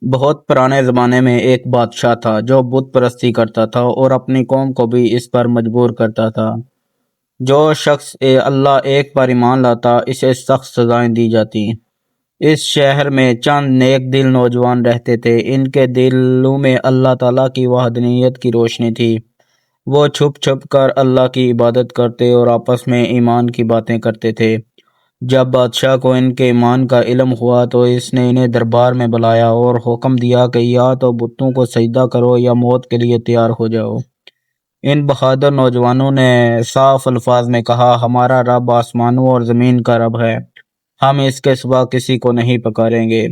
بہت پرانے زمانے میں ایک بادشاہ تھا جو بت پرستی کرتا تھا اور اپنی قوم کو بھی اس پر مجبور کرتا تھا۔ جو شخص اللہ ایک پر ایمان لاتا اسے سخت سزائیں دی جاتی۔ اس شہر میں چند نیک دل نوجوان رہتے تھے، ان کے دلوں میں اللہ تعالیٰ کی وحدانیت کی روشنی تھی۔ وہ چھپ چھپ کر اللہ کی عبادت کرتے اور آپس میں ایمان کی باتیں کرتے تھے۔ جب بادشاہ کو ان کے ایمان کا علم ہوا تو اس نے انہیں دربار میں بلایا اور حکم دیا کہ یا تو بتوں کو سجدہ کرو یا موت کے لیے تیار ہو جاؤ۔ ان بہادر نوجوانوں نے صاف الفاظ میں کہا، ہمارا رب آسمانوں اور زمین کا رب ہے، ہم اس کے سوا کسی کو نہیں پکاریں گے۔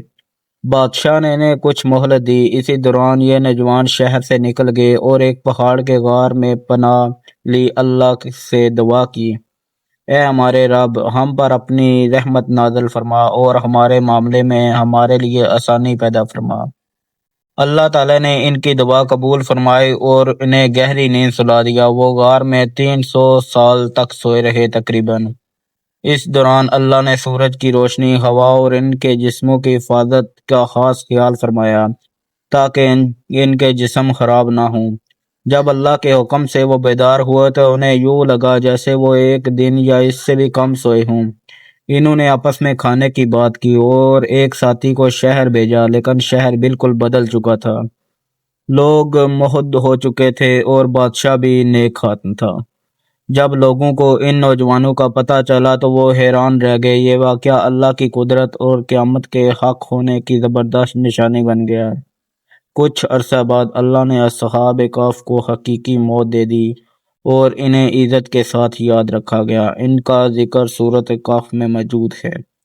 بادشاہ نے انہیں کچھ مہلت دی۔ اسی دوران یہ نوجوان شہر سے نکل گئے اور ایک پہاڑ کے غار میں پناہ لی، اللہ سے دعا کی، اے ہمارے رب، ہم پر اپنی رحمت نازل فرما اور ہمارے معاملے میں ہمارے لیے آسانی پیدا فرما۔ اللہ تعالیٰ نے ان کی دعا قبول فرمائی اور انہیں گہری نیند سلا دیا۔ وہ غار میں 300 سال تک سوئے رہے تقریباً۔ اس دوران اللہ نے سورج کی روشنی، ہوا اور ان کے جسموں کی حفاظت کا خاص خیال فرمایا تاکہ ان کے جسم خراب نہ ہوں۔ جب اللہ کے حکم سے وہ بیدار ہوئے تو انہیں یوں لگا جیسے وہ ایک دن یا اس سے بھی کم سوئے ہوں۔ انہوں نے آپس میں کھانے کی بات کی اور ایک ساتھی کو شہر بھیجا، لیکن شہر بالکل بدل چکا تھا۔ لوگ محد ہو چکے تھے اور بادشاہ بھی نیک خاتم تھا۔ جب لوگوں کو ان نوجوانوں کا پتہ چلا تو وہ حیران رہ گئے۔ یہ واقعہ اللہ کی قدرت اور قیامت کے حق ہونے کی زبردست نشانی بن گیا۔ کچھ عرصہ بعد اللہ نے اصحاب کہف کو حقیقی موت دے دی اور انہیں عزت کے ساتھ یاد رکھا گیا۔ ان کا ذکر سورۃ کہف میں موجود ہے۔